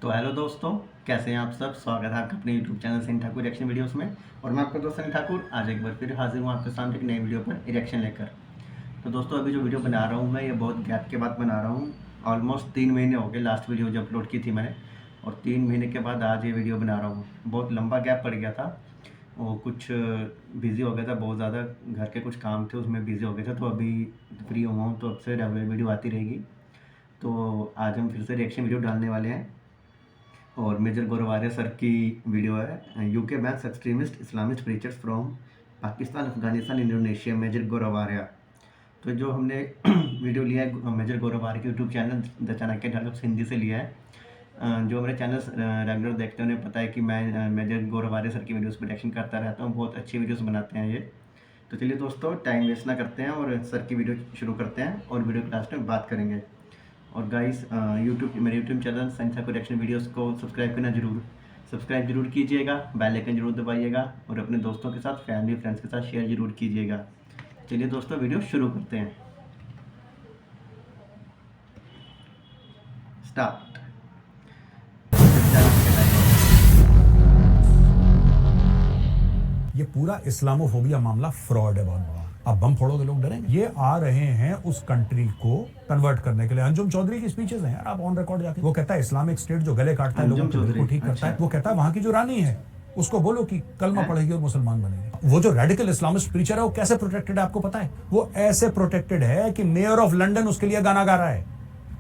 तो हेलो दोस्तों, कैसे हैं आप सब। स्वागत है आपका अपने YouTube channel Sunny Thakur reaction videos में। और मैं आपका दोस्त सनी ठाकुर आज एक बार फिर हाजिर हूँ आपके सामने एक नई वीडियो पर रिएक्शन लेकर। तो दोस्तों, अभी जो वीडियो बना रहा हूँ मैं, ये बहुत गैप के बाद बना रहा हूँ। ऑलमोस्ट 3 महीने हो गए लास्ट वीडियो जो अपलोड की थी मैंने, और 3 महीने के बाद आज ये वीडियो बना रहा हूँ। बहुत लंबा गैप पड़ गया था, वो कुछ बिज़ी हो गया था बहुत ज़्यादा, घर के कुछ काम थे उसमें बिज़ी हो गए थे। तो अभी फ्री हुआ हूँ, तो अब से रेगुलर वीडियो आती रहेगी। तो आज हम फिर से रिएक्शन वीडियो डालने वाले हैं, और मेजर गोरवारिया सर की वीडियो है। UK bans extremist Islamist preachers from Pakistan, Afghanistan, Indonesia, major Gorwaria. तो जो हमने वीडियो लिया है मेजर गोरवारिया के YouTube channel the Chanakya dialogues Hindi से लिया है। जो मेरे चैनल रेगुलर देखते हैं उन्हें पता है कि मैं मेजर गोरवारिया सर की वीडियोस पर रिएक्शन करता रहता हूँ। बहुत अच्छी वीडियोस बनाते हैं ये। तो चलिए दोस्तों, टाइम वेस्ट ना करते हैं और सर की वीडियो शुरू करते हैं, और वीडियो के लास्ट में बात करेंगे। और गाइस, मेरे YouTube channel Sunny Thakur reaction videos को सब्सक्राइब करना सब्सक्राइब जरूर कीजिएगा, बेल आइकन जरूर दबाइएगा, और अपने दोस्तों के साथ, फैमिली फ्रेंड्स के साथ शेयर जरूर कीजिएगा। चलिए दोस्तों, वीडियो शुरू करते हैं। स्टार्ट। ये पूरा इस्लामोफोबिया मामला फ्रॉड है बहुत बड़ा। अब बम फोड़ोगे लोग डरेंगे। ये आ रहे हैं उस कंट्री को कन्वर्ट करने के लिए। अंजुम चौधरी की स्पीचेस हैं यार, आप ऑन रिकॉर्ड जाके, वो कहता है इस्लामिक स्टेट जो गले काटता है लोगों को बिल्कुल ठीक करता है। वो कहता है वहां की जो रानी है उसको बोलो कि कलमा पढ़ेगी और मुसलमान बनेगी। वो जो रेडिकल इस्लामिस्ट प्रीचर है वो कैसे प्रोटेक्टेड है आपको पता है? वो ऐसे प्रोटेक्टेड है कि मेयर ऑफ लंदन उसके लिए गाना गा रहा है।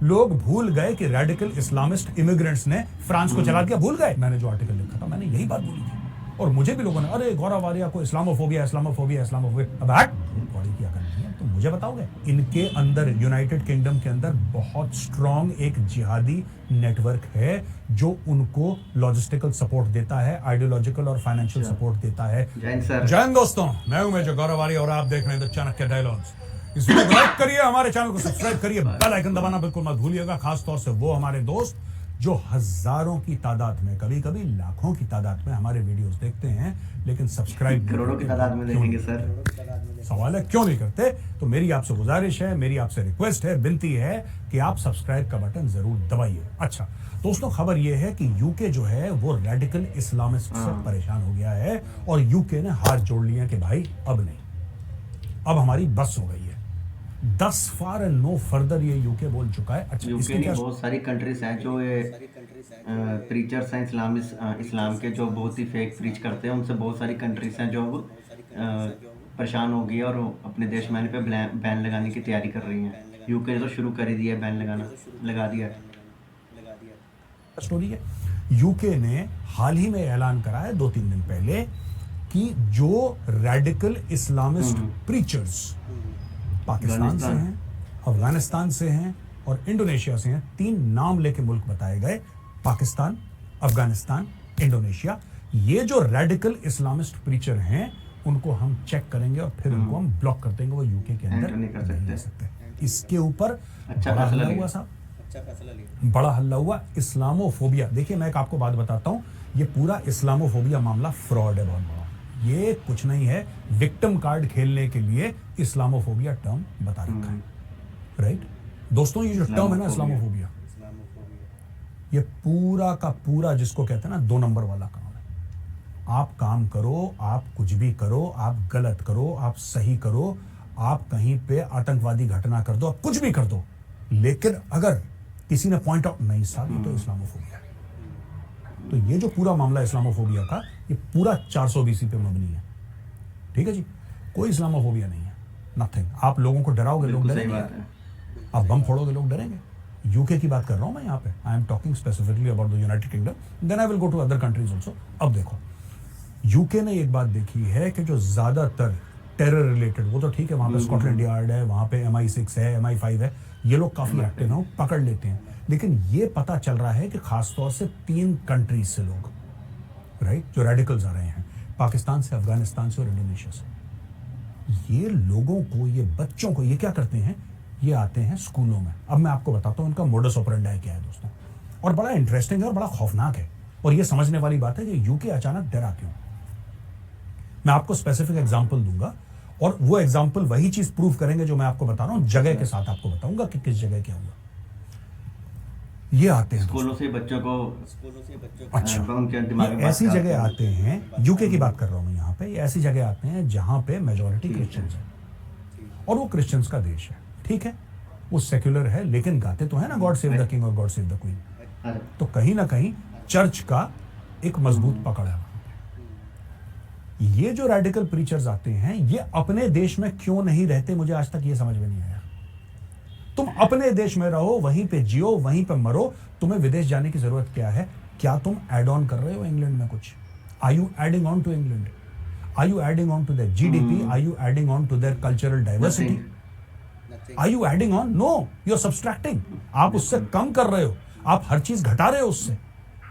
लोग भूल गए कि रेडिकल इस्लामिस्ट इमिग्रेंट्स ने फ्रांस को चला दिया, भूल गए। मैंने जो आर्टिकल लिखा था मैंने यही बात बोली थी, और मुझे भी लोगों ने अरे गोरावारिया को इस्लामोफोबिया इस्लामोफोबिया इस्लामोफोबिया। अब बॉडी क्या करनी है तो मुझे बताओगे? इनके अंदर यूनाइटेड किंगडम के अंदर बहुत स्ट्रांग एक जिहादी नेटवर्क है जो उनको लॉजिस्टिकल सपोर्ट देता है, आइडियोलॉजिकल और फाइनेंशियल सपोर्ट देता है। जय हिंद दोस्तों, मैं हूं मेजर गोरावारिया और आप देख रहे हैं द चाणक्य डायलॉग्स। इस वीडियो को लाइक करिए, हमारे चैनल को सब्सक्राइब करिए, बेल आइकन दबाना बिल्कुल मत भूलिएगा। खासतौर से वो हमारे दोस्त जो हजारों की तादाद में, कभी कभी लाखों की तादाद में हमारे वीडियोस देखते हैं लेकिन सब्सक्राइब करोड़ों की तादाद में देखेंगे सर। सवाल है क्यों नहीं करते? तो मेरी आपसे गुजारिश है, मेरी आपसे रिक्वेस्ट है, विनती है कि आप सब्सक्राइब का बटन जरूर दबाइए। अच्छा दोस्तों, खबर यह है कि यूके जो है वो रेडिकल इस्लामिस्ट से परेशान हो गया है, और यूके ने हाथ जोड़ लिया कि भाई अब नहीं, अब हमारी बस हो गई है। 10 फार एंड नो फर्दर ये यूके बोल चुका है। अच्छा, यूके नहीं, बहुत सारी कंट्रीज हैं जो ये प्रीचर्स हैं इस्लाम के, जो बहुत ही फेक प्रीच करते हैं। उनसे बहुत सारी कंट्रीज हैं जो परेशान हो गई है और अपने देश में पे बैन लगाने की तैयारी कर रही हैं। यूके ने तो शुरू कर ही दिया है, बैन लगा दिया है। स्टोरी है, यूके ने हाल ही में ऐलान करा है 2-3 दिन पहले कि जो रेडिकल इस्लामिस्ट प्रीचर्स पाकिस्तान से हैं, अफगानिस्तान से हैं और इंडोनेशिया से हैं, 3 नाम लेके मुल्क बताए गए, पाकिस्तान, अफगानिस्तान, इंडोनेशिया। ये जो रेडिकल इस्लामिस्ट प्रीचर हैं उनको हम चेक करेंगे और फिर उनको हम ब्लॉक कर देंगे, वो यूके के अंदर नहीं कर सकते। इसके ऊपर अच्छा बड़ा फैसला हल्ला हुआ साहब, बड़ा हल्ला हुआ। इस्लामोफोबिया, देखिए मैं आपको बात बताता हूं, ये पूरा इस्लामोफोबिया मामला फ्रॉड है बहुत बड़ा। ये कुछ नहीं है, विक्टिम कार्ड खेलने के लिए इस्लामोफोबिया टर्म बता रखा है, राइट दोस्तों? ये जो टर्म है ना इस्लामोफोबिया, ये पूरा का पूरा जिसको कहते हैं ना 2 नंबर वाला काम है। आप काम करो, आप कुछ भी करो, आप गलत करो, आप सही करो, आप कहीं पे आतंकवादी घटना कर दो, आप कुछ भी कर दो, लेकिन अगर किसी ने पॉइंट आउट नहीं साहब ये तो इस्लामोफोबिया है। तो ये जो पूरा मामला इस्लामोफोबिया का, ये पूरा 420 पे मबनी है, ठीक है जी? कोई इस्लामोफोबिया नहीं है, नथिंग। आप लोगों को डराओगे, लोग डरेंगे। आप बम फोड़ोगे, लोग डरेंगे। यूके की बात कर रहा हूं मैं यहाँ पे, I am talking specifically about the United Kingdom, then I will go to other countries also. अब देखो, यूके ने एक बात देखी है कि जो ज्यादातर टेरर रिलेटेड, वो तो ठीक है, वहां पे स्कॉटलैंड यार्ड है, वहां पे MI6 है, MI5 है, ये लोग काफी एक्टिव हैं, पकड़ लेते हैं। लेकिन ये पता चल रहा है कि खासतौर से 3 कंट्रीज से लोग, राइट, जो रेडिकल्स आ रहे हैं, पाकिस्तान से, अफगानिस्तान से और इंडोनेशिया से। ये लोगों को, ये बच्चों को, ये क्या करते हैं, ये आते हैं स्कूलों में। अब मैं आपको बताता हूं इनका मोडस ऑपरेंडी क्या है दोस्तों, और बड़ा इंटरेस्टिंग है और बड़ा खौफनाक है, और ये समझने वाली बात है कि यूके अचानक डरा क्यों। मैं आपको स्पेसिफिक एग्जांपल दूंगा, और वो एग्जांपल वही चीज प्रूव करेंगे जो मैं आपको बता रहा हूं, जगह के साथ आपको बताऊंगा कि किस जगह क्या हुआ। ये आते हैं स्कूलों से बच्चों को अच्छा उनके दिमाग में ऐसी बात जगह डालते आते हैं, यूके की बात कर रहा हूँ मैं यहाँ पे, ये ऐसी जगह आते हैं जहाँ पे मेजोरिटी क्रिश्चियंस है और वो क्रिश्चियंस का देश है, ठीक है, वो सेक्युलर है, लेकिन गाते तो है ना गॉड सेव द किंग और गॉड सेव द क्वीन। अरे, तो कहीं ना कहीं चर्च का एक मजबूत पकड़ है वहां पे। ये जो रेडिकल प्रीचर्स आते हैं ये अपने देश में क्यों नहीं रहते, मुझे आज तक ये समझ में नहीं आया। तुम अपने देश में रहो, वहीं पे जियो, वहीं पे मरो, तुम्हें विदेश जाने की जरूरत क्या है? क्या तुम एड ऑन कर रहे हो इंग्लैंड में कुछ? Are you adding on to England? Are you adding on to their GDP? Are you adding on to their cultural diversity? Are you adding on? No, you are subtracting. आप उससे कम कर रहे हो, आप हर चीज घटा रहे हो उससे।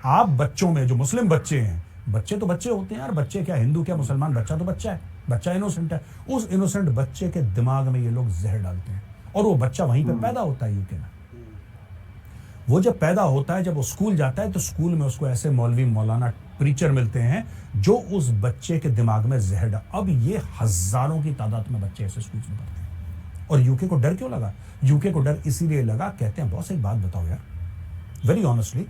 आप बच्चों में, जो मुस्लिम बच्चे हैं, बच्चे तो बच्चे होते हैं यार, बच्चे क्या हिंदू क्या मुसलमान, बच्चा तो बच्चा है, बच्चा इनोसेंट है। उस इनोसेंट बच्चे के दिमाग में ये लोग जहर डालते हैं और वो बच्चा वहीं पे पैदा होता है यूके में। वो जब पैदा होता है, जब वो स्कूल जाता है, तो स्कूल में उसको ऐसे मौलवी मौलाना प्रीचर मिलते हैं जो उस बच्चे के दिमाग में जहर डाल। अब ये हजारों की तादाद में बच्चे ऐसे स्कूल में पढ़ते हैं। और यूके को डर क्यों लगा? यूके को डर इसीलिए लगा, कहते हैं बॉस एक बात बताओ यार, वेरी ऑनेस्टली,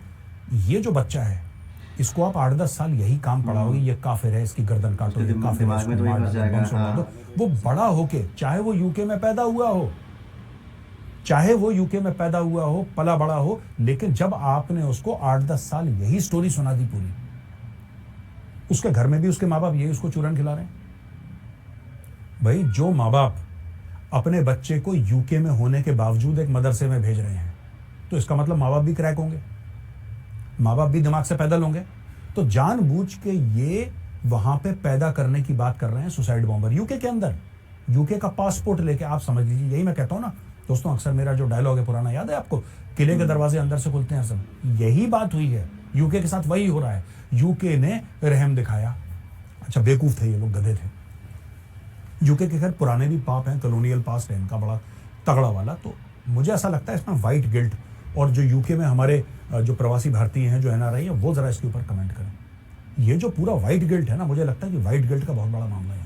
ये जो बच्चा है इसको आप 8-10 साल यही काम पढ़ाओगे, ये काफिर है, इसकी गर्दन काटो, ये काफिर है, इसको मार डालो, बम से मार दो। वो बड़ा होके, चाहे वो यूके में पैदा हुआ हो, चाहे वो यूके में पैदा हुआ हो, पला बड़ा हो, लेकिन जब आपने उसको 8-10 साल यही स्टोरी सुना दी पूरी, उसके घर में भी उसके माँ बाप यही उसको चूरन खिला रहे हैं। भाई जो माँ बाप अपने बच्चे को यूके में होने के बावजूद एक मदरसे में भेज रहे हैं, तो इसका मतलब माँ बाप भी क्रैक होंगे, माँ बाप भी दिमाग से पैदल होंगे। तो जानबूझ के ये वहां पे पैदा करने की बात कर रहे हैं सुसाइड बॉम्बर यूके के अंदर, यूके का पासपोर्ट लेके। आप समझ लीजिए, यही मैं कहता हूं ना दोस्तों, अक्सर मेरा जो डायलॉग है पुराना, याद है आपको, किले के दरवाजे अंदर से खुलते हैं सब, यही बात हुई है यूके के साथ, वही हो रहा है। यूके ने रहम दिखाया। अच्छा बेवकूफ थे ये लोग, गधे थे। यूके के खैर पुराने भी पाप हैं, कॉलोनियल पास्ट है इनका बड़ा तगड़ा वाला। तो मुझे ऐसा लगता है इसमें वाइट गिल्ट, और जो यूके में हमारे जो प्रवासी भारतीय हैं, जो एनआरआई है, वो जरा इसके ऊपर कमेंट करें। ये जो पूरा वाइट गिल्ट है ना, मुझे लगता है कि वाइट गिल्ट का बहुत बड़ा मामला है।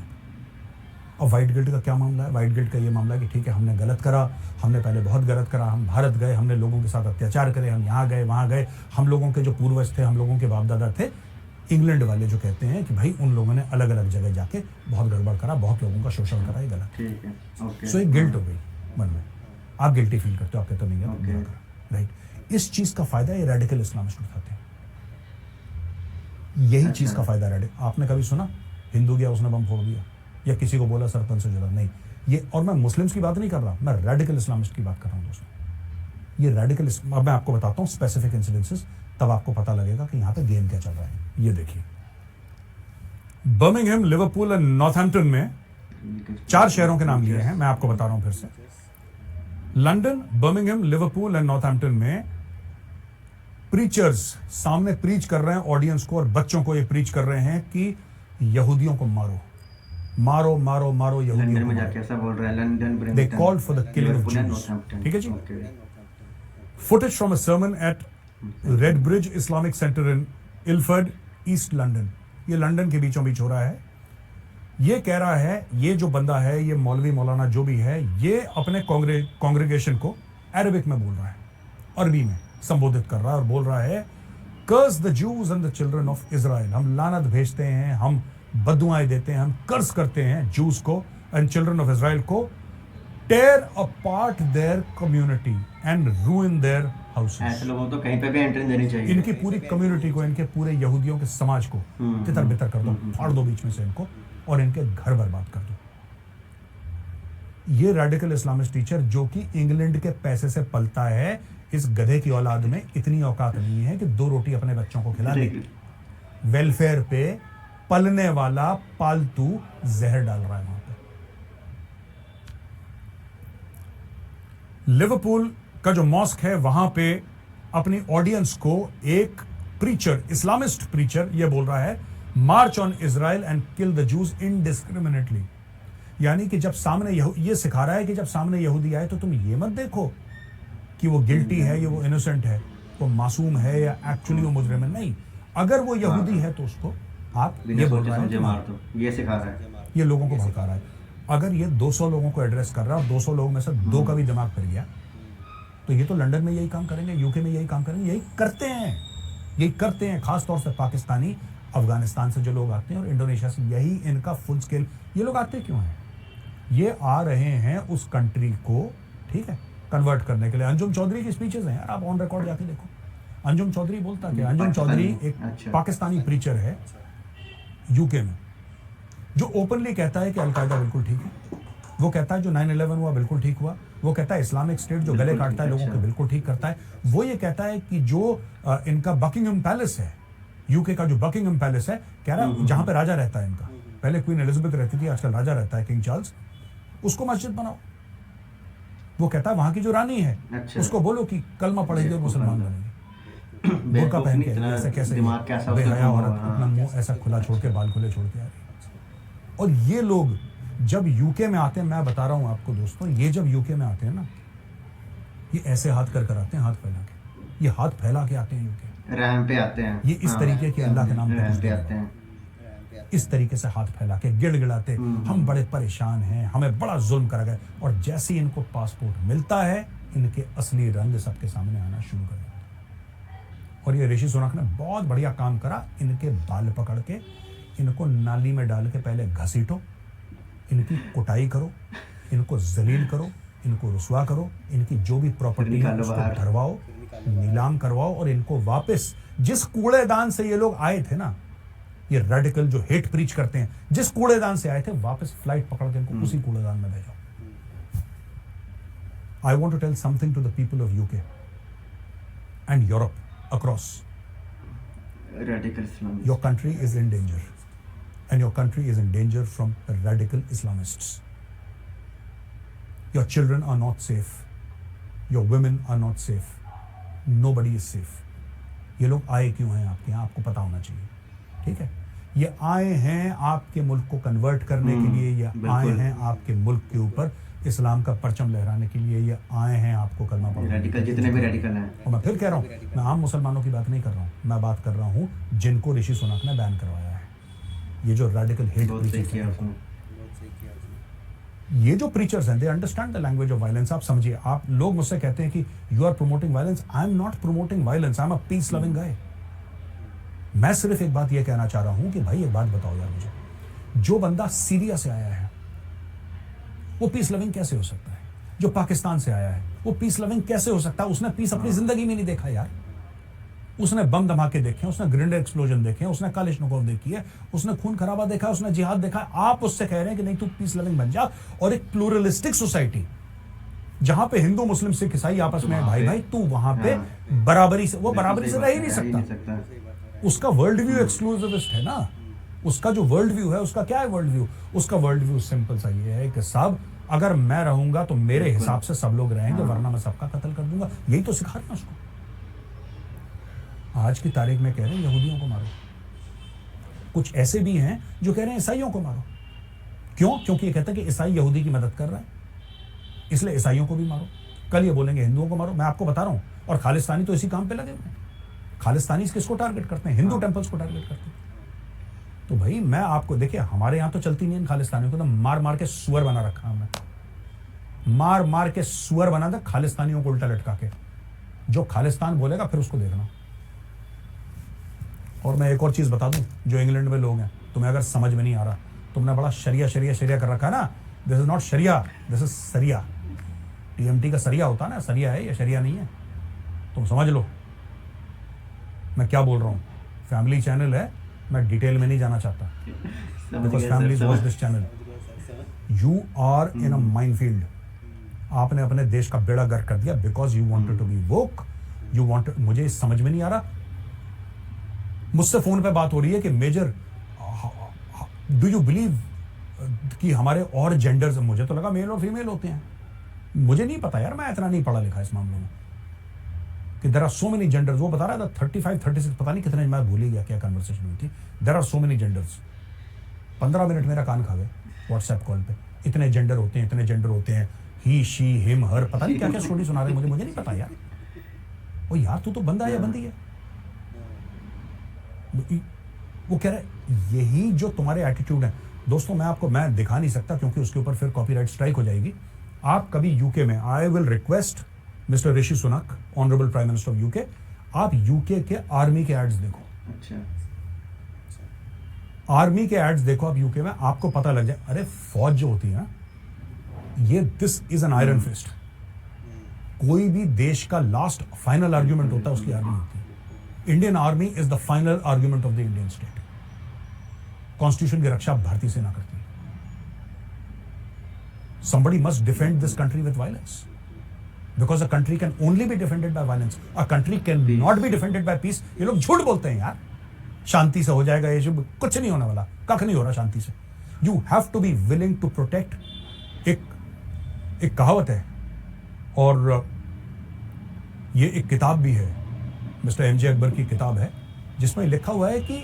और वाइट गिल्ट का क्या मामला है? वाइट गिल्ट का ये मामला है कि ठीक है, हमने गलत करा, हमने पहले बहुत गलत करा, हम भारत गए, हमने लोगों के साथ अत्याचार करे, हम यहाँ गए वहाँ गए, हम लोगों के जो पूर्वज थे, हम लोगों के बाप दादा थे। इंग्लैंड वाले जो कहते हैं कि भाई उन लोगों ने अलग अलग जगह जाके बहुत गड़बड़ करा, बहुत लोगों का शोषण करा, ये गलत। सो एक गिल्ट हो गई मन में, आप गिल्टी फील करते हो, आप कहते नहीं, राइट। इस चीज का फायदा ये रेडिकल इस्लामिस्ट उठाते हैं। यही चीज का फायदा रेडिकल। आपने कभी सुना हिंदू गया उसने बम फोड़ दिया, या किसी को बोला सरपंच से जुड़ा? नहीं। ये, और मैं मुस्लिम्स की बात नहीं कर रहा, मैं रेडिकल इस्लामिस्ट की बात कर रहा हूँ दोस्तों। ये रेडिकल, अब मैं आपको बताता हूँ स्पेसिफिक इंसिडेंसेस, तब आपको पता लगेगा कि यहाँ पे गेम क्या चल रहा है। ये देखिए, बर्मिंघम, लिवरपूल और नॉर्थहैम्पटन में 4 शहरों के नाम लिए हैं, मैं आपको बता रहा हूं फिर से। London, Birmingham, Liverpool and Northampton में प्रीचर्स सामने प्रीच कर रहे हैं ऑडियंस को, और बच्चों को ये प्रीच कर रहे हैं कि यहूदियों को मारो मारो मारो मारो, यहूदियों को मारो। कैसा बोल रहा है? London, they called for the killing of Jews. ठीक है जी। Footage from a sermon at red bridge Islamic centre in Ilford, east London. ये लंदन के बीचों बीच हो रहा है। ये कह रहा है, ये जो बंदा है, ये मौलवी मौलाना जो भी है, ये अपने कांग्रेगेशन को अरबिक में बोल रहा है, अरबी में संबोधित कर रहा है, और बोल रहा है curse the Jews and the children of Israel. हम लानत भेजते हैं, हम बदुआएं देते हैं, हम कर्ज करते हैं जूस को एंड चिल्ड्रन ऑफ इजराइल को। Tear apart their community and ruin their houses. ऐसे लोगों को तो कहीं पे भी एंट्री देनी चाहिए। इनकी पूरी कम्युनिटी को, इनके पूरे यहूदियों के समाज को तितर बितर कर दो, फाड़ दो बीच में से इनको, और इनके घर बर्बाद कर दो। ये रेडिकल इस्लामिस्ट टीचर जो कि इंग्लैंड के पैसे से पलता है, इस गधे की औलाद में इतनी औकात नहीं है कि 2 रोटी अपने बच्चों को खिला दे। वेलफेयर पे पलने वाला पालतू जहर डाल रहा है वहां पे। लिवरपूल का जो मॉस्क है, वहां पे अपनी ऑडियंस को एक प्रीचर, इस्लामिस्ट प्रीचर, ये बोल रहा है march on Israel and kill the juice indiscriminately. यानी कि जब सामने ये सिखा रहा है कि जब सामने यहूदी आए तो तुम ये मत देखो कि वो गिल्टी है, ये वो इनोसेंट है, वो मासूम है, या एक्चुअली वो मुजरिम है। नहीं, अगर वो यहूदी है तो उसको आप ये बोल रहे हैं मार दो, ये सिखा रहा है, ये लोगों को भड़का रहा है। अगर ये 200 लोगों को एड्रेस कर रहा है और 200 लोगों में से 2 का भी दिमाग फिर गया, तो ये तो लंदन में यही काम करेंगे, यूके में यही काम करेंगे, यही करते हैं। खास तौर से पाकिस्तानी, अफगानिस्तान से जो लोग आते हैं और इंडोनेशिया से, यही इनका फुल स्केल। ये लोग आते क्यों हैं? ये आ रहे हैं उस कंट्री को, ठीक है, कन्वर्ट करने के लिए। अंजुम चौधरी की स्पीचेस हैं यार, आप ऑन रिकॉर्ड जाके देखो। अंजुम चौधरी बोलता क्या? अंजुम चौधरी एक पाकिस्तानी प्रीचर है यूके में, जो ओपनली कहता है कि अलकायदा बिल्कुल ठीक है। वो कहता है जो 9/11 हुआ बिल्कुल ठीक हुआ। वो कहता है इस्लामिक स्टेट जो गले काटता है लोगों के बिल्कुल ठीक करता है। वो ये कहता है कि जो इनका बकिंगम पैलेस है, यूके का जो बकिंगम पैलेस है, कह रहा है जहां पे राजा रहता है इनका, पहले क्वीन एलिजाबेथ रहती थी, आजकल राजा रहता है किंग चार्ल्स, उसको मस्जिद बनाओ। वो कहता है वहां की जो रानी है उसको बोलो कि कलमा पढ़ेगी और मुसलमान बनेगी। बुर्का पहन के ऐसे कैसे बेहया औरत अपना मुंह ऐसा खुला छोड़ के, बाल खुले छोड़ के आ रही है। और ये लोग जब यूके में आते हैं, मैं बता रहा हूं आपको दोस्तों, ये जब यूके में आते हैं ना, ये ऐसे हाथ कर आते हैं, हाथ फैला के, ये हाथ फैला के आते हैं यूके, रहम पे आते हैं। ये इस तरीके के अल्लाह के नाम पे आते हैं, इस तरीके से हाथ फैला के गिड़गिड़ाते, हम बड़े परेशान हैं, हमें बड़ा जुल्म करा गया। और जैसे ही इनको पासपोर्ट मिलता है, इनके असली रंग सबके सामने आना शुरू कर देते। और ये ऋषि सुनक ने बहुत बढ़िया काम करा, इनके बाल पकड़ के इनको नाली में डाल के पहले घसीटो, इनकी कुटाई करो, इनको जलील करो, इनको रुसवा करो, इनकी जो भी प्रॉपर्टी है उसको धरवाओ, नीलाम करवाओ, और इनको वापस जिस कूड़ेदान से ये लोग आए थे ना, ये रेडिकल जो हेट प्रीच करते हैं, जिस कूड़ेदान से आए थे, वापस फ्लाइट पकड़ के इनको उसी कूड़ेदान में भेजो। I want to tell something to the people of UK and Europe across. Radical Islamists. Your country is in danger, and your country is in danger from radical Islamists. Your children are not safe. Your women are not safe. Nobody is safe. ये लोग आए क्यों हैं आपके यहाँ, आपको पता होना चाहिए, ठीक है? ये आए हैं आपके मुल्क को कन्वर्ट करने के लिए, ये आए हैं आपके मुल्क के ऊपर इस्लाम का परचम लहराने के लिए, ये आए हैं आपको कलमा पढ़ाने। रेडिकल जितने भी रेडिकल हैं। और मैं फिर कह रहा हूँ, मैं आम मुसलमानों की बात नहीं कर रहा हूँ, मैं बात कर रहा हूँ जिनको ऋषि सुनक ने बैन करवाया है। ये जो रेडिकल हेट ये जो प्रीचर्स हैं, they understand the language of violence. आप समझिए, आप लोग मुझसे कहते हैं कि you are promoting violence. I am not promoting violence, I am a peace loving guy. मैं सिर्फ एक बात ये कहना चाह रहा हूं कि भाई एक बात बताओ यार मुझे, जो बंदा सीरिया से आया है वो पीस लविंग कैसे हो सकता है? जो पाकिस्तान से आया है वो पीस लविंग कैसे हो सकता है? उसने पीस अपनी जिंदगी में नहीं देखा यार। उसने बम धमाके देखे, उसने ग्रेनेड एक्सप्लोजन देखे, उसने कालिशनिकोव देखी है, उसने खून खराबा देखा, उसने जिहाद देखा। आप उससे कह रहे हैं कि नहीं तू पीस लविंग बन जा, और एक प्लूरलिस्टिक सोसाइटी जहां पे हिंदू मुस्लिम सिख ईसाई आपस में भाई भाई, तू वहां पे बराबरी से, वो बराबरी से रह ही नहीं सकता। उसका वर्ल्ड व्यू एक्सक्लूसिविस्ट है ना। उसका जो वर्ल्ड व्यू है, उसका क्या है वर्ल्ड व्यू? उसका वर्ल्ड व्यू सिंपल सा ये है कि सब, अगर मैं रहूंगा तो मेरे हिसाब से सब लोग रहेंगे, वरना मैं सबका कत्ल कर दूंगा। यही तो सिखा रहे हैं उसको। आज की तारीख में कह रहे हैं यहूदियों को मारो, कुछ ऐसे भी हैं जो कह रहे हैं ईसाइयों को मारो। क्यों? क्योंकि ये कहता है कि ईसाई यहूदी की मदद कर रहा है, इसलिए ईसाइयों को भी मारो। कल ये बोलेंगे हिंदुओं को मारो। मैं आपको बता रहा हूं, और खालिस्तानी तो इसी काम पे लगे हुए हैं। खालिस्तानी किसको टारगेट करते हैं? हिंदू टेंपल्स को टारगेट करते हैं। तो भाई मैं आपको, देखिए हमारे यहां तो चलती नहीं है खालिस्तानियों को, तो मार मार के सुअर बना रखा हमने, मार मार के सुअर बना था खालिस्तानियों को उल्टा लटका के। जो खालिस्तान बोलेगा फिर उसको देखना। और मैं एक और चीज बता दूं, जो इंग्लैंड में लोग हैं, तुम्हें अगर समझ में नहीं आ रहा, तुमने बड़ा शरिया शरिया शरिया कर रखा है ना। This is not sharia, this is sariya. TMT का सरिया होता है ना, सरिया है, ये शरिया नहीं है। तुम समझ लो मैं क्या बोल रहा हूँ। फैमिली चैनल है, मैं डिटेल में नहीं जाना चाहता, because families watch this channel. You are in a minefield. आपने अपने देश का बेड़ा गर्क कर दिया because you wanted to be woke, you wanted. मुझे समझ में नहीं आ रहा। मुझसे फोन पे बात हो रही है कि मेजर डू यू बिलीव कि हमारे और जेंडर्स, मुझे तो लगा मेल और फीमेल होते हैं। मुझे नहीं पता यार, मैं इतना नहीं पढ़ा लिखा इस मामले में कि there are so many genders. वो बता रहा था 35 36 पता नहीं कितने, मैं भूल ही गया क्या कन्वर्सेशन हुई थी। There are so many genders. 15 minute मेरा कान खा गए व्हाट्सएप कॉल पे। इतने जेंडर होते हैं, इतने जेंडर होते हैं, ही शी हिम हर, पता नहीं क्या क्या स्टोरी सुना रहे। मुझे नहीं पता यार। ओ यार तू तो बंदा है या बंदी है? वो कह रहे यही जो तुम्हारे एटीट्यूड है। दोस्तों मैं दिखा नहीं सकता क्योंकि उसके ऊपर फिर कॉपीराइट स्ट्राइक हो जाएगी। आप कभी यूके में, I will request mister Rishi Sunak, honourable prime minister of UK, आप यूके के आर्मी के एड्स देखो, अच्छा आर्मी के एड्स देखो आप यूके में, आपको पता लग जाए अरे फौज जो होती है ना, ये this is an iron fist. कोई भी देश का लास्ट फाइनल आर्ग्यूमेंट होता है उसकी आर्मी होती है। Indian army is the final argument of the Indian state. Constitution की रक्षा भारतीय सेना करती है। Somebody must defend this country with violence, because a country can only be defended by violence. A country cannot be defended by peace. ये लोग झूठ बोलते हैं यार, शांति से हो जाएगा ये सब, कुछ नहीं होने वाला, कख नहीं हो रहा शांति से। You have to be willing to protect. एक कहावत है और ये एक किताब भी है, मिस्टर एमजे अकबर की किताब है, जिसमें लिखा हुआ है कि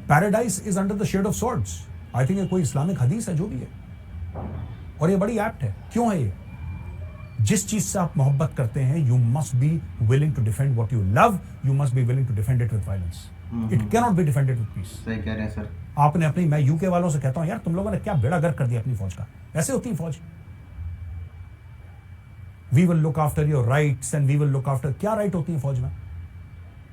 paradise is under the shade of swords. I think ये कोई इस्लामिक हदीस है, जो भी है, और ये बड़ी एप्ट है। क्यों है ये? जिस चीज से आप मोहब्बत करते हैं, you must be willing to defend what you love, you must be willing to defend it with violence. It can not be defended with peace. सही कह रहे हैं सर। आपने अपनी, मैं यूके वालों से कहता हूं यार, तुम लोगों ने क्या बेड़ा गर्क कर दिया अपनी फौज का। ऐसे होती है फौज। We will look after your rights and we will look after, क्या राइट होती है फौज में?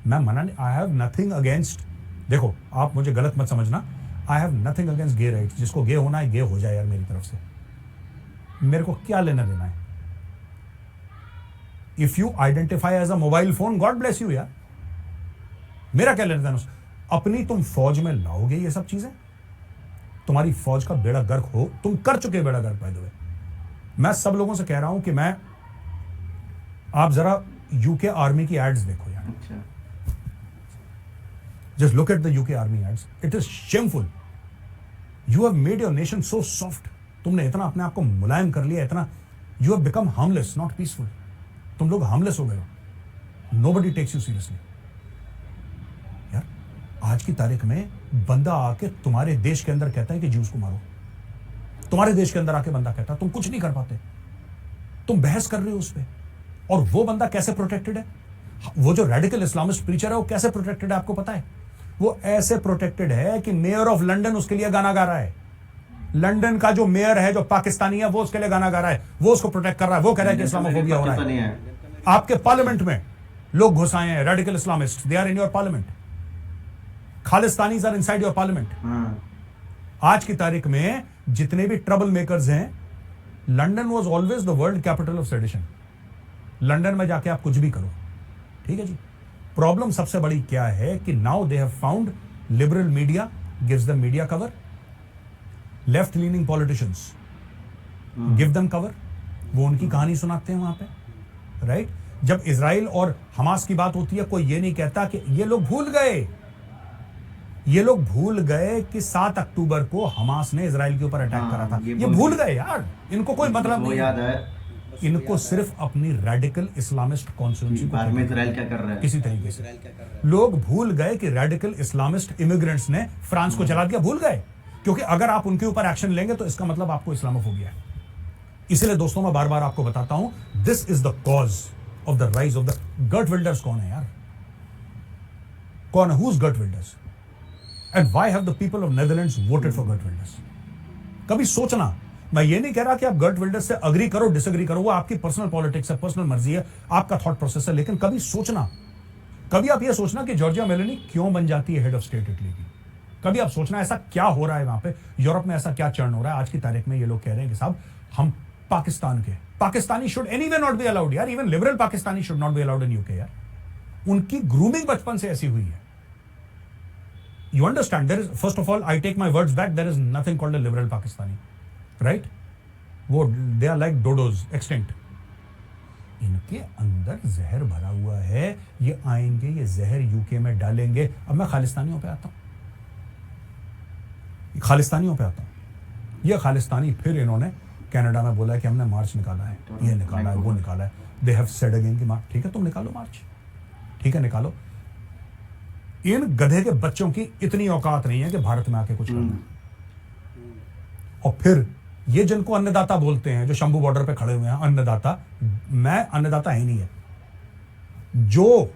मैं मना नहीं, आई हैव नथिंग अगेंस्ट, देखो आप मुझे गलत मत समझना, I have nothing against gay rights. जिसको गे होना है गे हो जाए यार, मेरी तरफ से मेरे को क्या लेना देना है। If you identify as a mobile phone, god bless you यार, मेरा क्या लेना देना। अपनी तुम फौज में लाओगे ये सब चीजें, तुम्हारी फौज का बेड़ा गर्क हो, तुम कर चुके बेड़ा गर्क बाय द वे। मैं सब लोगों से कह रहा हूं कि मैं, आप जरा यूके आर्मी की एड्स देखो यार, अच्छा just look at the UK army ads, it is shameful. You have made your nation so soft, तुमने इतना अपने आप को मुलायम कर लिया, इतना, you have become harmless not peaceful. तुम लोग हार्मलेस हो गए हो, नोबडी टेक्स यू सीरियसली यार। आज की तारीख में बंदा आके तुम्हारे देश के अंदर कहता है कि ज्यूस को मारो, तुम्हारे देश के अंदर आके बंदा कहता है, तुम कुछ नहीं कर पाते, तुम बहस कर रहे हो उस पर। और वो बंदा कैसे प्रोटेक्टेड है? वो जो रेडिकल इस्लामिस्ट प्रीचर है वो कैसे प्रोटेक्टेड है आपको पता है? वो ऐसे प्रोटेक्टेड है कि मेयर ऑफ लंदन उसके लिए गाना गा रहा है। लंदन का जो मेयर है, जो पाकिस्तानी है, वो उसके लिए गाना गा रहा है, वो उसको प्रोटेक्ट कर रहा है। वो कह रहा है कि इस्लामोफोबिया हो रहा है। आपके पार्लियामेंट में लोग घुस आए हैं, radical Islamist, they are in your parliament. Khalistanis are inside your parliament. आज की तारीख में जितने भी ट्रबल मेकर्स हैं, London was always the world capital of sedition. London में जाके आप कुछ भी करो, ठीक है जी। प्रॉब्लम सबसे बड़ी क्या है कि now they have found liberal media gives them media cover, left leaning politicians give them cover, वो उनकी कहानी सुनाते हैं वहां पे, राइट। जब इजराइल और हमास की बात होती है, कोई ये नहीं कहता कि ये लोग भूल गए कि 7 अक्टूबर को हमास ने इजराइल के ऊपर अटैक करा था। ये भूल गए यार, इनको कोई मतलब नहीं याद है। इनको सिर्फ अपनी रेडिकल इस्लामिस्ट कॉन्स्टिट्यूएंसी को में इजराइल क्या कर रहा है, किसी तरीके से लोग भूल गए कि रेडिकल इस्लामिस्ट इमिग्रेंट्स ने फ्रांस को जला दिया, भूल गए। क्योंकि अगर आप उनके ऊपर एक्शन लेंगे तो इसका मतलब आपको इस्लामोफोबिया है। इसलिए दोस्तों मैं बार बार आपको बताता हूं, this is the cause of the rise of the girt विल्डर्स। कौन है यार, कौन है, who is girt विल्डर्स and why have the people of Netherlands voted for girt विल्डर्स? कभी सोचना, मैं ये नहीं कह रहा कि आप गर्ट विल्डर्स से अग्री करो डिसएग्री करो, वो आपकी पर्सनल पॉलिटिक्स है, पर्सनल मर्जी है, आपका थॉट प्रोसेस है, लेकिन कभी सोचना, कभी आप ये सोचना कि जॉर्जिया मेलोनी क्यों बन जाती है हेड ऑफ स्टेट इटली की। कभी आप सोचना ऐसा क्या हो रहा है वहां पे, यूरोप में ऐसा क्या चर्न हो रहा है। आज की तारीख में ये लोग कह रहे हैं कि साहब हम पाकिस्तान के, Pakistani should anyway not be allowed यार, even liberal Pakistani should not be allowed in UK यार। उनकी ग्रूमिंग बचपन से ऐसी हुई है। You understand, there is, first of all I take my words back, there is nothing called a liberal Pakistani, right. वो they are like dodos, extinct. इनके अंदर जहर भरा हुआ है, ये आएंगे, ये जहर यूके में डालेंगे। अब मैं खालिस्तानियों पे आता हूं, ये खालिस्तानी फिर इन्होंने कनाडा में बोला है कि हमने मार्च निकाला है, ये निकाला है, वो निकाला है। दे हैव सेड अगेन कि मार्च, ठीक है तुम निकालो मार्च, ठीक है निकालो। इन गधे के बच्चों की इतनी औकात नहीं है कि भारत में आके कुछ करना। और फिर ये जिनको अन्नदाता बोलते हैं, जो शंभू बॉर्डर पे खड़े हुए हैं, अन्नदाता, मैं अन्नदाता ही नहीं है। जो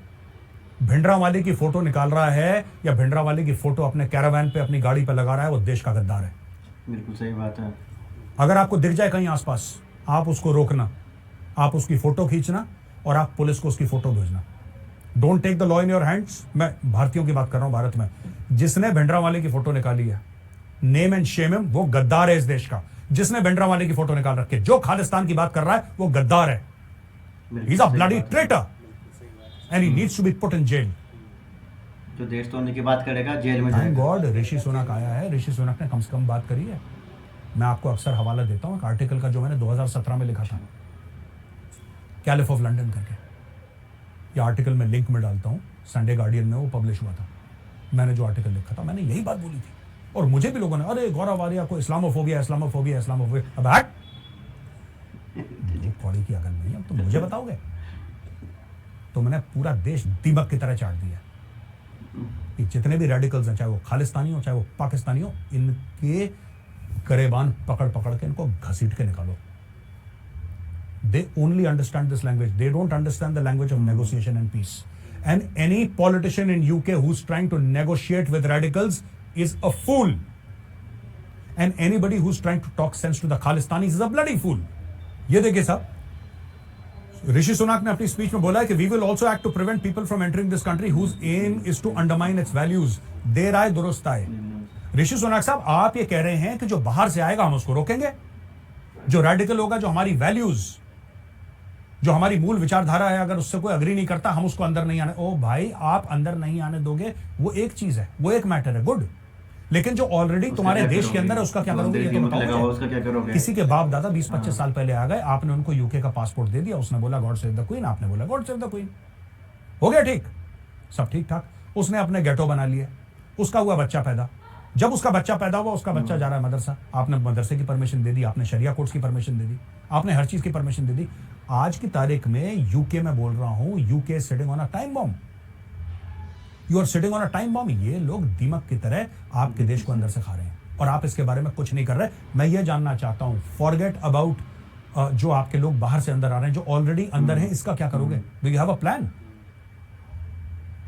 भिंडरावाले की फोटो निकाल रहा है या भिंडरावाले की फोटो अपने कैरावैन पे, अपनी गाड़ी पे लगा रहा है, वो देश का गद्दार है। बिल्कुल सही बात है। अगर आपको दिख जाए कहीं आसपास, आप उसको रोकना, आप उसकी फोटो खींचना और आप पुलिस को उसकी फोटो भेजना। Don't take the law in your hands. मैं भारतीयों की बात कर रहा हूं, भारत में जिसने भिंडरावाले की फोटो निकाली है, नेम एंड शेम हिम, वो गद्दार है इस देश का। जिसने भिंडरावाले की फोटो निकाल रखी है, जो खालिस्तान की बात कर रहा है, वो गद्दार है। He is a bloody traitor and he needs to be put in jail. जो देश तोड़ने की बात करेगा जेल में थैंक जाएगा। गॉड ऋषि सुनक आया है। ऋषि सुनक ने कम से कम बात करी है। मैं आपको अक्सर हवाला देता हूं एक आर्टिकल का जो मैंने 2017 में लिखा था, कैलिफ ऑफ लंदन करके। ये आर्टिकल मैं लिंक में डालता हूं, संडे गार्डियन में वो पब्लिश हुआ था। मैंने जो आर्टिकल लिखा था, मैंने यही बात बोली थी। और मुझे भी लोगों ने, अरे गौरव आर्या को इस्लामोफोबिया इस्लामोफोबिया इस्लामोफोबिया। अब हट, कौड़ी की अकल नहीं है, अब तो मुझे बताओगे। तो मैंने पूरा देश दीमक की तरह चाट दिया कि जितने भी रेडिकल्स हैं, चाहे वो खालिस्तानी हो चाहे वो पाकिस्तानी हो, इनके गरेबान पकड़ पकड़ के इनको घसीट के निकालो। They only understand this language. They don't understand the language of negotiation and peace. And any politician in UK who's trying to negotiate with radicals is a fool. And anybody who's trying to talk sense to the Khalistanis is a bloody fool. ये देखिए साहब, ऋषि सुनक ने अपनी speech में बोला है कि we will also act to prevent people from entering this country whose aim is to undermine its values. देर आए दुरुस्त आए। ऋषि सुनक साहब, आप ये कह रहे हैं कि जो बाहर से आएगा हम उसको रोकेंगे, जो रेडिकल होगा, जो हमारी वैल्यूज, जो हमारी मूल विचारधारा है, अगर उससे कोई अग्री नहीं करता हम उसको अंदर नहीं आने। ओ भाई, आप अंदर नहीं आने दोगे, वो एक चीज है, वो एक मैटर है, गुड। लेकिन जो ऑलरेडी तुम्हारे देश के अंदर है उसका क्या करोगे? ये तो बताओ। किसी के बाप दादा 20-25 साल पहले आ गए, आपने उनको यूके का पासपोर्ट दे दिया, उसने बोला गॉड सेव द क्वीन, आपने बोला गॉड सेव द क्वीन, हो गया ठीक, सब ठीक ठाक। उसने अपने गेटो बना लिए, उसका हुआ बच्चा पैदा। जब उसका बच्चा पैदा हुआ, उसका बच्चा जा रहा है मदरसा, आपने मदरसे की परमिशन दे दी, आपने शरिया कोर्ट्स की परमिशन दे दी, आपने हर चीज की परमिशन दे दी। आज की तारीख में यूके में बोल रहा हूं, UK sitting on a time bomb. You are sitting on a time bomb. ये लोग दीमक की तरह आपके देश को अंदर से खा रहे हैं और आप इसके बारे में कुछ नहीं कर रहे। मैं ये जानना चाहता हूं, फॉरगेट अबाउट जो आपके लोग बाहर से अंदर आ रहे हैं, जो ऑलरेडी अंदर हैं, इसका क्या करोगे? Do you have a plan?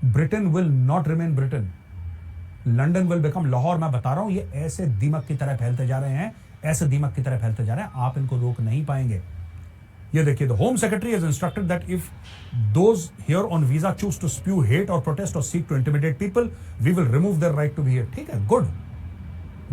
Britain will not remain Britain, London will become Lahore. मैं बता रहा हूं, ये ऐसे दीमक की तरह फैलते जा रहे हैं, ऐसे दीमक की तरह फैलते जा रहे हैं, आप इनको रोक नहीं पाएंगे। ये देखिए, the home secretary has instructed that if those here on visa choose to spew hate और प्रोटेस्ट और seek to intimidate people, we will remove their right to be here. ठीक है, good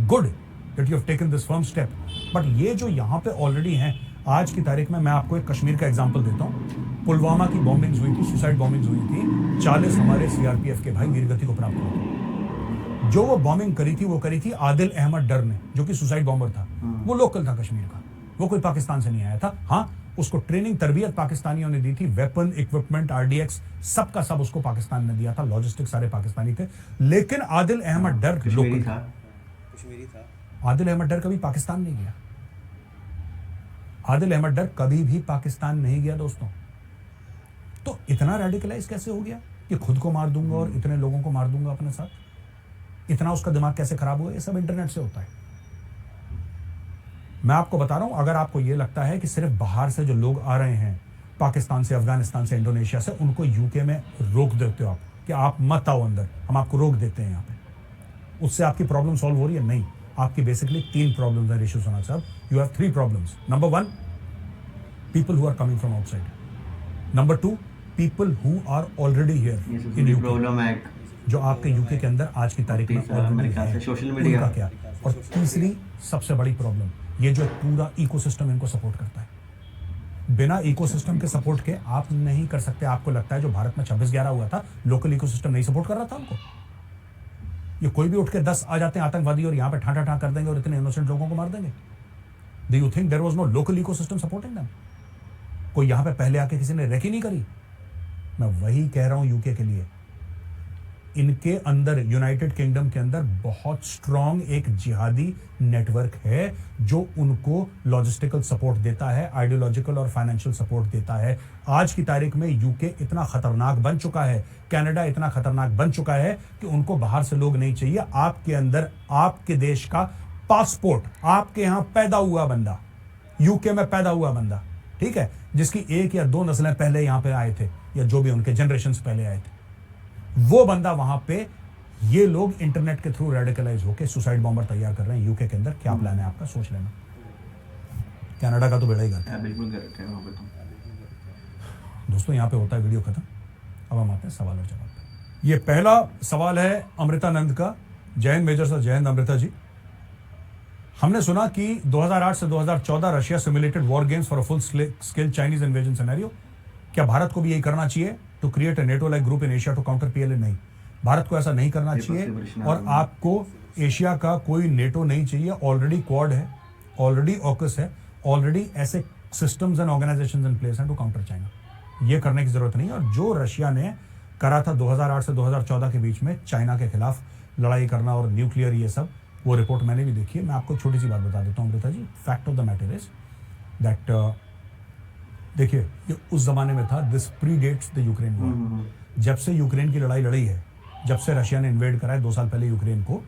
good that you have taken this firm step. But ये जो यहां पे already हैं, आज की तारीख में मैं आपको एक कश्मीर का एग्जांपल देता हूं। पुलवामा की बॉम्बिंग्स हुई थी, सुसाइड बॉम्बिंग्स हुई थी, 40 हमारे सीआरपीएफ के भाई वीरगति को प्राप्त हुए थे। जो वो बॉम्बिंग करी थी, वो करी थी आदिल अहमद डर ने, जो कि सुसाइड बॉम्बर था। वो लोकल था कश्मीर का, वो कोई पाकिस्तान से नहीं आया था। हाँ, उसको ट्रेनिंग तरबियत पाकिस्तानियों ने दी थी, वेपन इक्विपमेंट आरडीएक्स सबका सब उसको पाकिस्तान ने दिया था, लॉजिस्टिक सारे पाकिस्तानी थे। लेकिन आदिल अहमद डर लोकल था, कश्मीरी था। आदिल अहमद डर कभी पाकिस्तान नहीं गया, आदिल अहमद डर कभी भी पाकिस्तान नहीं गया दोस्तों। तो इतना रेडिकलाइज कैसे हो गया कि खुद को मार दूंगा और इतने लोगों को मार दूंगा अपने साथ? इतना उसका दिमाग कैसे खराब हुआ? ये सब इंटरनेट से होता है। मैं आपको बता रहा हूं, अगर आपको यह लगता है कि सिर्फ बाहर से जो लोग आ रहे हैं, पाकिस्तान से, अफगानिस्तान से, इंडोनेशिया से, उनको यूके में रोक देते हो आप कि आप मत आओ अंदर, हम आपको रोक देते हैं यहाँ पे, उससे आपकी प्रॉब्लम सॉल्व हो रही है? नहीं, आपकी बेसिकली 3 प्रॉब्लम्स हैं ऋषि सुनक साहब। You have 3 problems. Number 1, people who are coming from outside. Number 2, people who are already here in UK, जो आपके यूके के अंदर आज की तारीख में सोशल मीडिया का क्या। और तीसरी सबसे बड़ी प्रॉब्लम, ये जो पूरा इकोसिस्टम इनको सपोर्ट करता है। बिना इकोसिस्टम के सपोर्ट के आप नहीं कर सकते। आपको लगता है जो भारत में 26/11 हुआ था, लोकल इकोसिस्टम नहीं सपोर्ट कर रहा था उनको? ये कोई भी उठ के 10 आ जाते हैं आतंकवादी और यहाँ पे ठाठा ठाठ कर देंगे और इतने इनोसेंट लोगों को मार देंगे? Do you think there was no local ecosystem supporting them? कोई यहाँ पे पहले आके किसी ने रेकी नहीं करी? मैं वही कह रहा हूं यूके के लिए, इनके अंदर, यूनाइटेड किंगडम के अंदर बहुत स्ट्रांग एक जिहादी नेटवर्क है जो उनको लॉजिस्टिकल सपोर्ट देता है, आइडियोलॉजिकल और फाइनेंशियल सपोर्ट देता है। आज की तारीख में यूके इतना खतरनाक बन चुका है, कनाडा इतना खतरनाक बन चुका है कि उनको बाहर से लोग नहीं चाहिए। आपके अंदर आपके देश का पासपोर्ट, आपके यहां पैदा हुआ बंदा, यूके में पैदा हुआ बंदा, ठीक है, जिसकी 1 या 2 नस्लें पहले यहां पे आए थे या जो भी उनके जनरेशन पहले आए थे, वो बंदा वहां पे, ये लोग इंटरनेट के थ्रू रेडिकलाइज होकर सुसाइड बॉम्बर तैयार कर रहे हैं यूके के अंदर। क्या प्लान है आपका? सोच लेना। कनाडा का तो बेड़ा ही गर्क है। बिल्कुल गर्क है वहां पे तो। दोस्तों यहाँ पे होता है वीडियो खत्म। अब हम आते हैं सवाल और जवाब पे। ये पहला सवाल है अमृतानंद का। जय हिंद मेजर सर। जय हिंद अमृता जी। हमने सुना कि 2008 से 2014 Russia simulated war games for a full scale Chinese invasion scenario. क्या भारत को भी यही करना चाहिए to create a NATO like group in Asia to counter PLA? नहीं, भारत को ऐसा नहीं करना चाहिए और आपको एशिया का कोई नेटो नहीं चाहिए। ऑलरेडी क्वाड है, ऑलरेडी ऑकस है, ऑलरेडी ऐसे systems and organisations in place हैं टू काउंटर चाइना। ये करने की जरूरत नहीं है। और जो रशिया ने करा था 2008 से 2014 के बीच में चाइना के खिलाफ लड़ाई करना और न्यूक्लियर ये सब, वो रिपोर्ट मैंने भी देखी है। मैं आपको छोटी सी बात बता देता हूँ Amrita ji. Fact of the matter is that देखिए, ये उस जमाने में था, this predates the Ukraine war. जब से यूक्रेन की लड़ाई लड़ी है, जब से रशिया ने इन्वेड करा है 2 साल पहले यूक्रेन को,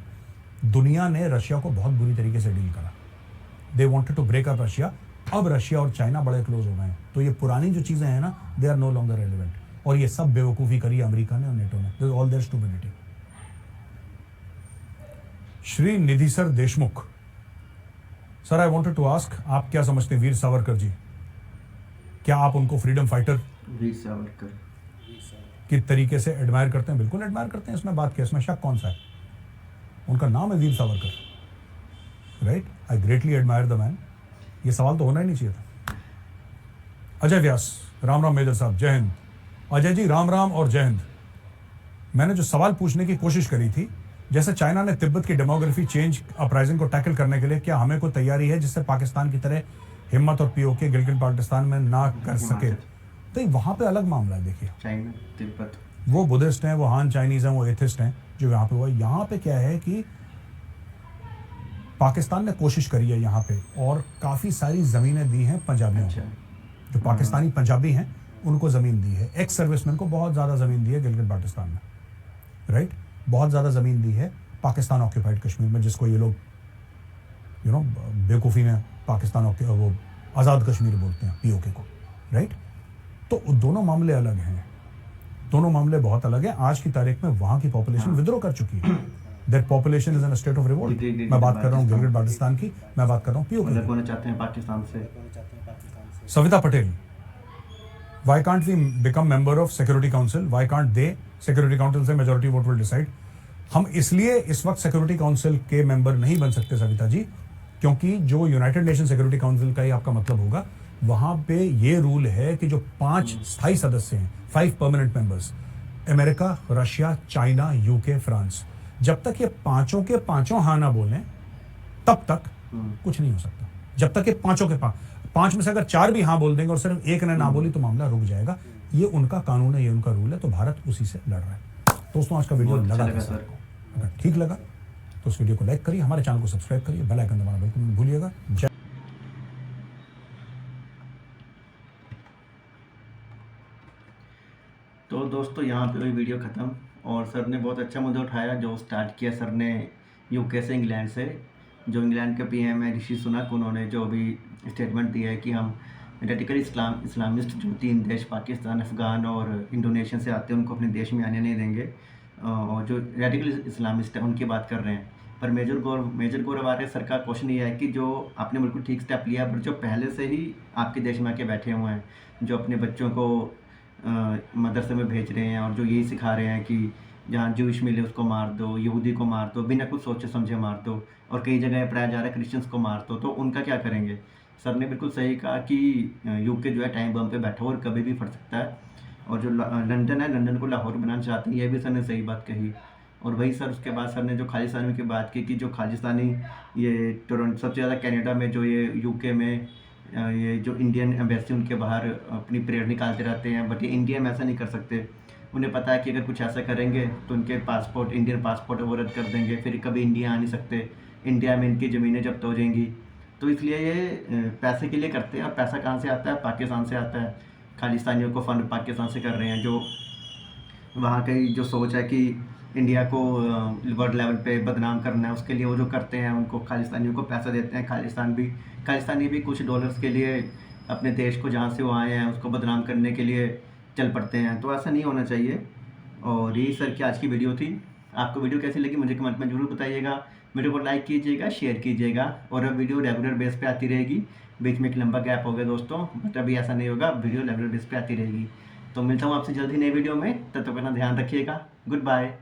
दुनिया ने रशिया को बहुत बुरी तरीके से डील करा। They wanted to break up Russia. अब रशिया और चाइना बड़े क्लोज हो गए हैं, तो ये पुरानी जो चीजें हैं ना, they are no longer relevant. और ये सब बेवकूफ़ी करी अमेरिका ने और नेटो ने, all their stupidity. Shri Nidhi sir Deshmukh sir, I wanted to ask, आप क्या समझते हैं वीर सावरकर जी? क्या आप उनको फ्रीडम फाइटर वीर सावरकर की तरीके से एडमायर करते हैं? बिल्कुल एडमायर करते हैं, इसमें बात क्या, इसमें शक कौन सा है? उनका नाम है Veer Savarkar, right? I greatly admire the man. ये सवाल तो होना ही नहीं चाहिए था। अजय व्यास, राम राम मेजर साहब, जय हिंद। अजय जी राम राम और जय हिंद। मैंने जो सवाल पूछने की कोशिश करी थी, जैसे चाइना ने तिब्बत की डेमोग्राफी चेंज अपराइजिंग को टैकल करने के लिए, क्या हमें कोई तैयारी है जिससे पाकिस्तान की तरह हिम्मत और पीओके गिलगित बाल्टिस्तान में ना कर सके? तो वहां पे अलग मामला है। देखिए, चाइना तिब्बत, वो बुद्धिस्ट हैं, वो हान चाइनीज हैं, वो एथिस्ट हैं जो यहाँ पे हुआ। यहाँ पे क्या है कि पाकिस्तान ने कोशिश करी है यहाँ पे, और काफ़ी सारी ज़मीनें दी हैं पंजाबियों को। जो पाकिस्तानी पंजाबी हैं उनको ज़मीन दी है। एक्स सर्विसमैन को बहुत ज़्यादा ज़मीन दी है गिलगित बाल्टिस्तान में, राइट? बहुत ज़्यादा ज़मीन दी है पाकिस्तान ऑक्यूपाइड कश्मीर में, जिसको ये लोग बेवकूफ़ी में पाकिस्तान वो आज़ाद कश्मीर बोलते हैं, पीओके को, राइट? तो दोनों मामले अलग हैं, दोनों मामले बहुत अलग हैं। आज की तारीख में वहाँ की पॉपुलेशन विद्रोह कर चुकी है। That population is in a state of revolt. मैं बात कर रहा हूँ गिलगित बाल्टिस्तान की, मैं बात कर रहा हूँ पीओके की। चाहते हैं पाकिस्तान से। Savita Patel, why can't we become member of Security Council? Why can't they? Security Council से majority vote will decide. हम इसलिए इस वक्त सिक्योरिटी काउंसिल के मेंबर नहीं बन सकते सविता जी, क्योंकि जो यूनाइटेड नेशन सिक्योरिटी काउंसिल का ही आपका मतलब होगा, वहां पे ये रूल है कि जो 5 स्थायी सदस्य हैं, 5 permanent members, America, Russia, China, UK, France, जब तक ये पांचों के पांचों हाँ ना बोलें तब तक कुछ नहीं हो सकता। जब तक ये पांचों के पांच में से अगर 4 भी हाँ बोल देंगे और सिर्फ एक ने ना बोली तो मामला रुक जाएगा। ये उनका कानून है, ये उनका रूल है, तो भारत उसी से लड़ रहा है। दोस्तों, आज का वीडियो लगा कैसा आपको? अगर ठीक लगा तो उस वीडियो को लाइक करिए, हमारे चैनल को सब्सक्राइब करिए, बेल आइकन दबाना बिल्कुल मत भूलिएगा। जय। तो दोस्तों, यहाँ पे हुई वीडियो ख़त्म। और सर ने बहुत अच्छा मुद्दा उठाया जो स्टार्ट किया सर ने यूके से, इंग्लैंड से। जो इंग्लैंड के पीएम है ऋषि सुनक, उन्होंने जो भी स्टेटमेंट दिया है कि हम रेडिकल इस्लामिस्ट जो 3 देश पाकिस्तान, अफ़गान और इंडोनेशिया से आते हैं उनको अपने देश में आने नहीं देंगे, और जो रेडिकल इस्लामिस्ट है उनकी बात कर रहे हैं। पर मेजर गौरव आर्य सर का क्वेश्चन ये है कि जो आपने बिल्कुल ठीक स्टेप लिया, पर जो पहले से ही आपके देश में आके बैठे हुए हैं, जो अपने बच्चों को मदरसे में भेज रहे हैं और जो यही सिखा रहे हैं कि जहाँ जूश मिले उसको मार दो, यहूदी को मार दो, बिना कुछ सोचे समझे मार दो, और कई जगह पढ़ाया जा रहा है क्रिश्चियंस को मार दो, तो उनका क्या करेंगे? सर ने बिल्कुल सही कहा कि यूके जो है टाइम बम पे बैठा हो और कभी भी फट सकता है। और जो लंदन है, लंदन को लाहौर बनाना चाहते हैं, यह भी सर ने सही बात कही। और वही सर उसके बाद सर ने जो खालिस्तानी की बात की कि जो खालिस्तानी ये टोरंटो सबसे ज़्यादा कनाडा में, जो ये यूके में ये जो इंडियन एम्बेसी उनके बाहर अपनी परेड निकालते रहते हैं, बट ये इंडिया में ऐसा नहीं कर सकते। उन्हें पता है कि अगर कुछ ऐसा करेंगे तो उनके पासपोर्ट, इंडियन पासपोर्ट वो रद्द कर देंगे, फिर कभी इंडिया आ नहीं सकते, इंडिया में इनकी ज़मीनें जब्त हो जाएंगी। तो इसलिए ये पैसे के लिए करते हैं। और पैसा कहाँ से आता है? पाकिस्तान से आता है। खालिस्तानियों को फंड पाकिस्तान से कर रहे हैं। जो वहाँ की जो सोच है कि इंडिया को वर्ल्ड लेवल पे बदनाम करना है, उसके लिए वो जो करते हैं, उनको खालिस्तानियों को पैसा देते हैं। खालिस्तानी भी कुछ डॉलर्स के लिए अपने देश को जहाँ से वो आए हैं उसको बदनाम करने के लिए चल पड़ते हैं। तो ऐसा नहीं होना चाहिए। और यही सर की आज की वीडियो थी। आपको वीडियो कैसी लगी मुझे कमेंट में ज़रूर बताइएगा। वीडियो को लाइक कीजिएगा, शेयर कीजिएगा, और अब वीडियो रेगुलर बेस पे आती रहेगी। बीच में एक लंबा गैप हो गया दोस्तों, बट अभी ऐसा नहीं होगा, वीडियो रेगुलर बेस पे आती रहेगी। तो मिलता हूँ आपसे जल्दी नई वीडियो में, तब तक अपना ध्यान रखिएगा। Good bye.